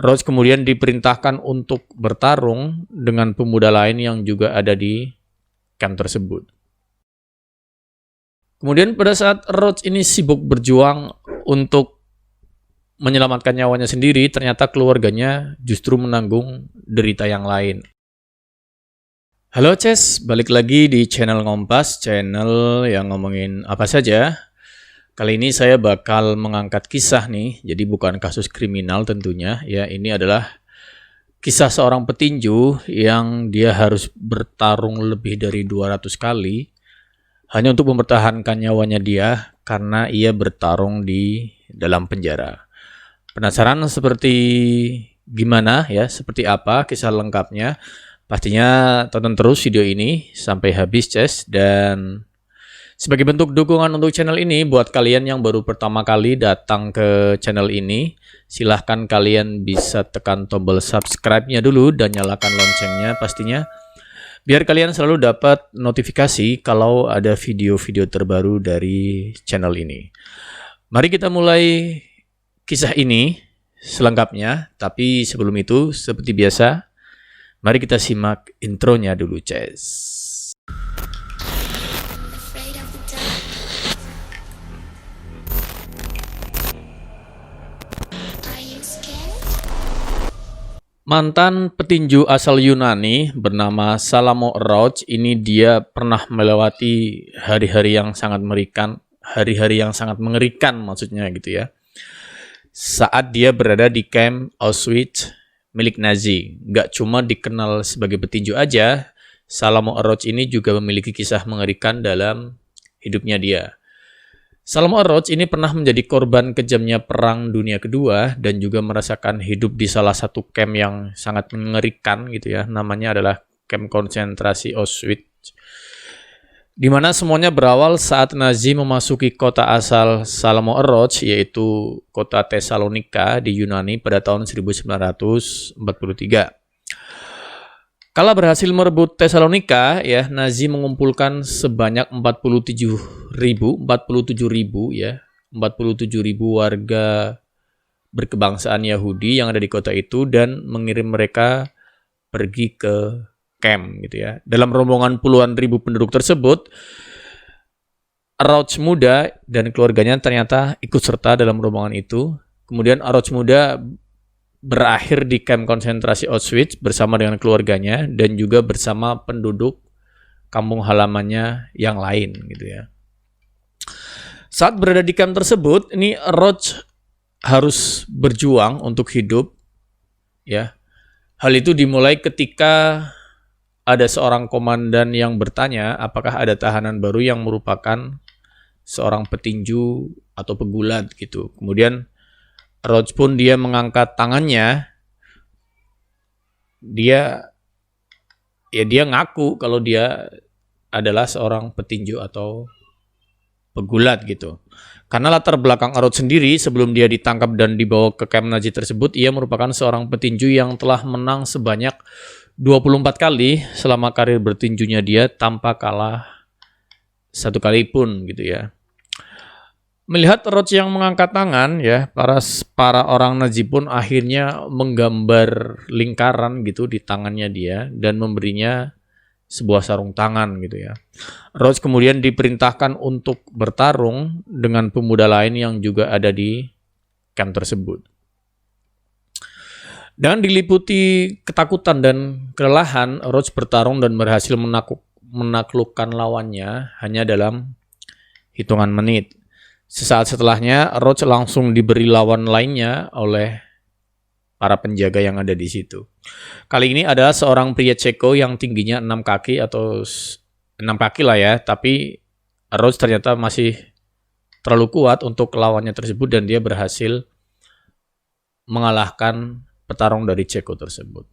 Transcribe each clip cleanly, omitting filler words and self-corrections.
Roach kemudian diperintahkan untuk bertarung dengan pemuda lain yang juga ada di camp tersebut. Kemudian pada saat Roach ini sibuk berjuang untuk menyelamatkan nyawanya sendiri, ternyata keluarganya justru menanggung derita yang lain. Halo Ces, balik lagi di channel Ngompas, channel yang ngomongin apa saja. Kali ini saya bakal mengangkat kisah nih, jadi bukan kasus kriminal tentunya. Ya, ini adalah kisah seorang petinju yang dia harus bertarung lebih dari 200 kali hanya untuk mempertahankan nyawanya dia karena ia bertarung di dalam penjara. Penasaran seperti gimana ya, seperti apa kisah lengkapnya? Pastinya tonton terus video ini sampai habis, Ces. Dan sebagai bentuk dukungan untuk channel ini, buat kalian yang baru pertama kali datang ke channel ini, silahkan kalian bisa tekan tombol subscribe-nya dulu dan nyalakan loncengnya pastinya, biar kalian selalu dapat notifikasi kalau ada video-video terbaru dari channel ini. Mari kita mulai kisah ini selengkapnya, tapi sebelum itu seperti biasa, mari kita simak intronya dulu, Ces. Mantan petinju asal Yunani bernama Salamo Roach ini dia pernah melewati hari-hari yang sangat mengerikan maksudnya gitu ya. Saat dia berada di camp Auschwitz milik Nazi. Nggak cuma dikenal sebagai petinju aja, Salamo Roach ini juga memiliki kisah mengerikan dalam hidupnya dia. Salamo Roach ini pernah menjadi korban kejamnya Perang Dunia Kedua dan juga merasakan hidup di salah satu camp yang sangat mengerikan gitu ya. Namanya adalah camp konsentrasi Auschwitz, di mana semuanya berawal saat Nazi memasuki kota asal Salamo Roach, yaitu kota Tesalonika di Yunani pada tahun 1943. Kala berhasil merebut Tesalonika, ya, Nazi mengumpulkan sebanyak 47.000 warga berkebangsaan Yahudi yang ada di kota itu dan mengirim mereka pergi ke camp gitu ya. Dalam rombongan puluhan ribu penduduk tersebut, Roach muda dan keluarganya ternyata ikut serta dalam rombongan itu. Kemudian Roach muda berakhir di camp konsentrasi Auschwitz bersama dengan keluarganya dan juga bersama penduduk kampung halamannya yang lain gitu ya. Saat berada di camp tersebut, ini Roach harus berjuang untuk hidup ya. Hal itu dimulai ketika ada seorang komandan yang bertanya apakah ada tahanan baru yang merupakan seorang petinju atau pegulat gitu. Kemudian Roach pun dia mengangkat tangannya. Dia ngaku kalau dia adalah seorang petinju atau pegulat gitu. Karena latar belakang Roach sendiri sebelum dia ditangkap dan dibawa ke camp Nazi tersebut, ia merupakan seorang petinju yang telah menang sebanyak 24 kali selama karir bertinjunya dia tanpa kalah satu kali pun gitu ya. Melihat Roach yang mengangkat tangan ya, para orang Nazi pun akhirnya menggambar lingkaran gitu di tangannya dia dan memberinya sebuah sarung tangan gitu ya. Roach kemudian diperintahkan untuk bertarung dengan pemuda lain yang juga ada di camp tersebut. Dengan diliputi ketakutan dan kelelahan, Roach bertarung dan berhasil menaklukkan lawannya hanya dalam hitungan menit. Sesaat setelahnya, Roach langsung diberi lawan lainnya oleh para penjaga yang ada di situ. Kali ini adalah seorang pria Ceko yang tingginya 6 kaki atau 6 kaki lah ya, tapi Roach ternyata masih terlalu kuat untuk lawannya tersebut dan dia berhasil mengalahkan petarung dari Ceko tersebut.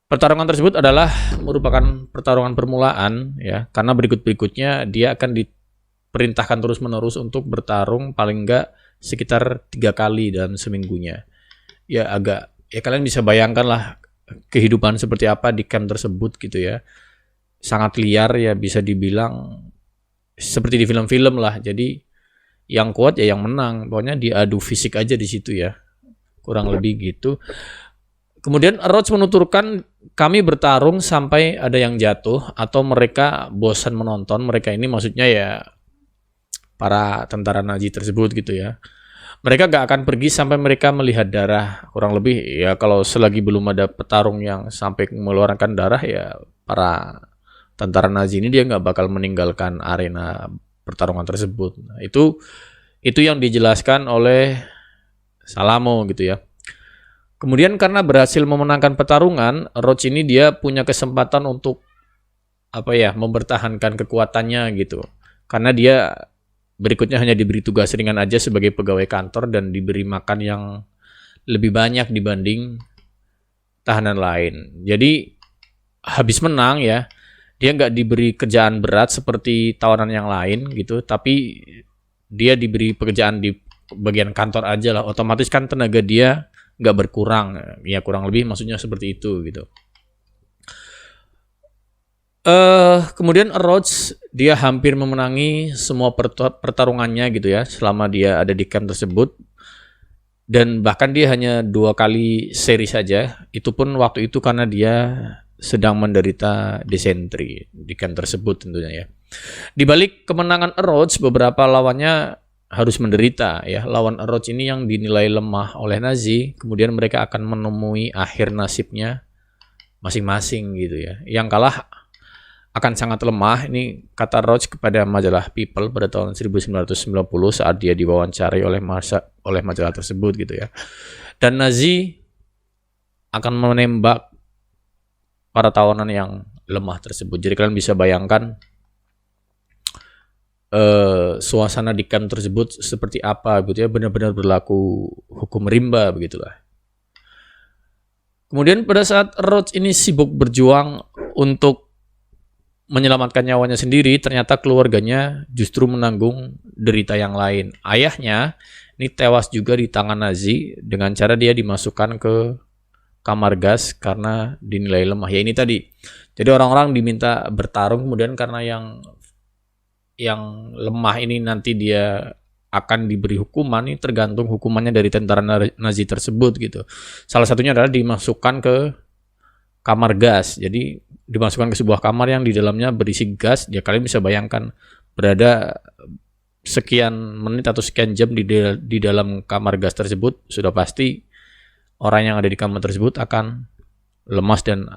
Pertarungan tersebut adalah merupakan pertarungan permulaan ya, karena berikutnya dia akan diperintahkan terus-menerus untuk bertarung paling enggak sekitar 3 kali dalam seminggunya. Ya kalian bisa bayangkan lah kehidupan seperti apa di camp tersebut gitu ya. Sangat liar ya, bisa dibilang seperti di film-film lah. Jadi yang kuat ya yang menang. Pokoknya diadu fisik aja di situ ya. kurang lebih gitu. Kemudian Roach menuturkan, kami bertarung sampai ada yang jatuh atau mereka bosan menonton. Mereka ini maksudnya ya para tentara Nazi tersebut gitu ya. Mereka gak akan pergi sampai mereka melihat darah. Kurang lebih ya, kalau selagi belum ada petarung yang sampai mengeluarkan darah, ya para tentara Nazi ini dia gak bakal meninggalkan arena pertarungan tersebut. Nah, itu yang dijelaskan oleh Salamo gitu ya. Kemudian karena berhasil memenangkan pertarungan, Roach ini dia punya kesempatan untuk mempertahankan kekuatannya gitu. Karena dia berikutnya hanya diberi tugas ringan aja sebagai pegawai kantor dan diberi makan yang lebih banyak dibanding tahanan lain. Jadi habis menang ya, dia nggak diberi kerjaan berat seperti tawanan yang lain gitu, tapi dia diberi pekerjaan di bagian kantor aja lah. Otomatis kan tenaga dia nggak berkurang, ya kurang lebih maksudnya seperti itu gitu. Kemudian Roach dia hampir memenangi semua pertarungannya gitu ya selama dia ada di camp tersebut, dan bahkan dia hanya 2 kali seri saja. Itu pun waktu itu karena dia sedang menderita disentri di camp tersebut tentunya ya. Di balik kemenangan Roach, beberapa lawannya harus menderita ya. Lawan Roach ini yang dinilai lemah oleh Nazi, kemudian mereka akan menemui akhir nasibnya masing-masing gitu ya. Yang kalah akan sangat lemah, ini kata Roach kepada majalah People pada tahun 1990 saat dia diwawancari oleh majalah tersebut gitu ya. Dan Nazi akan menembak para tawanan yang lemah tersebut. Jadi kalian bisa bayangkan suasana di camp tersebut seperti apa gitu ya, benar-benar berlaku hukum rimba begitulah. Kemudian pada saat Roach ini sibuk berjuang untuk menyelamatkan nyawanya sendiri, ternyata keluarganya justru menanggung derita yang lain. Ayahnya ini tewas juga di tangan Nazi dengan cara dia dimasukkan ke kamar gas karena dinilai lemah. Ya ini tadi. Jadi orang-orang diminta bertarung, kemudian karena yang lemah ini nanti dia akan diberi hukuman, ini tergantung hukumannya dari tentara Nazi tersebut gitu. Salah satunya adalah dimasukkan ke kamar gas. Jadi dimasukkan ke sebuah kamar yang di dalamnya berisi gas. Ya kalian bisa bayangkan berada sekian menit atau sekian jam di dalam kamar gas tersebut, sudah pasti orang yang ada di kamar tersebut akan lemas dan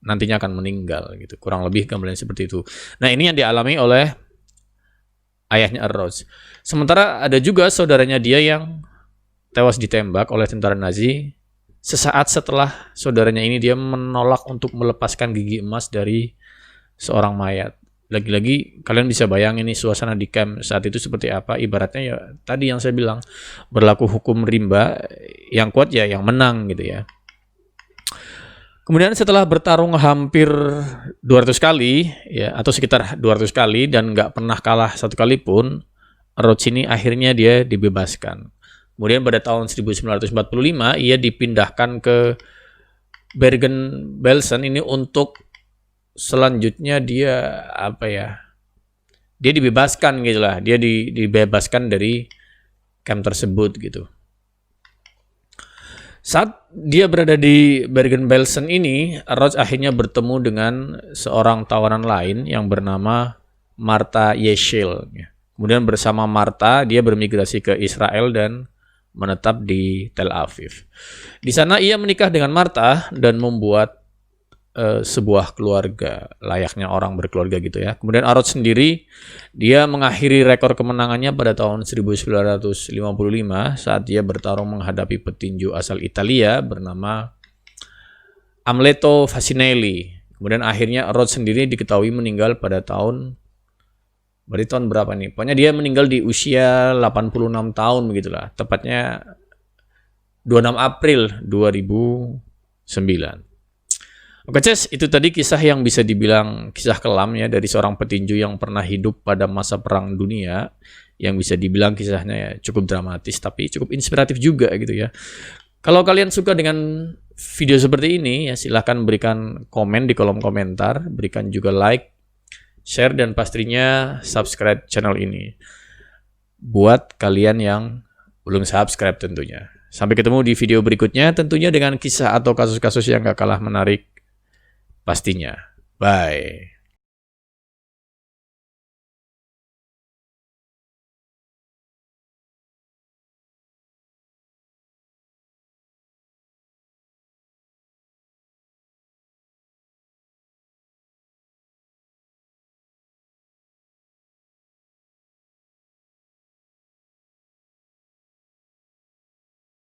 nantinya akan meninggal gitu. Kurang lebih gambaran seperti itu. Nah, ini yang dialami oleh ayahnya Roach. Sementara ada juga saudaranya dia yang tewas ditembak oleh tentara Nazi. Sesaat setelah saudaranya ini dia menolak untuk melepaskan gigi emas dari seorang mayat. Lagi-lagi kalian bisa bayangin nih suasana di camp saat itu seperti apa. Ibaratnya ya tadi yang saya bilang, berlaku hukum rimba, yang kuat ya yang menang gitu ya. Kemudian setelah bertarung hampir 200 kali ya, atau sekitar 200 kali dan nggak pernah kalah satu kali pun, Roach ini akhirnya dia dibebaskan. Kemudian pada tahun 1945 ia dipindahkan ke Bergen-Belsen ini untuk selanjutnya dia dia dibebaskan gitulah. Dia dibebaskan dari camp tersebut gitu. Saat dia berada di Bergen-Belsen ini, Roach akhirnya bertemu dengan seorang tawanan lain yang bernama Martha Yeşil. Kemudian bersama Martha dia bermigrasi ke Israel dan menetap di Tel Aviv. Di sana ia menikah dengan Martha dan membuat sebuah keluarga, layaknya orang berkeluarga gitu ya. Kemudian Roach sendiri dia mengakhiri rekor kemenangannya pada tahun 1955 saat dia bertarung menghadapi petinju asal Italia bernama Amleto Fasinelli. Kemudian akhirnya Roach sendiri diketahui meninggal pada tahun berapa nih? Pokoknya dia meninggal di usia 86 tahun begitulah. Tepatnya 26 April 2009. Oke, Ces, itu tadi kisah yang bisa dibilang kisah kelam ya dari seorang petinju yang pernah hidup pada masa Perang Dunia, yang bisa dibilang kisahnya ya cukup dramatis tapi cukup inspiratif juga gitu ya. Kalau kalian suka dengan video seperti ini ya silahkan berikan komen di kolom komentar, berikan juga like, share, dan pastinya subscribe channel ini. Buat kalian yang belum subscribe tentunya. Sampai ketemu di video berikutnya, tentunya dengan kisah atau kasus-kasus yang gak kalah menarik pastinya. Bye.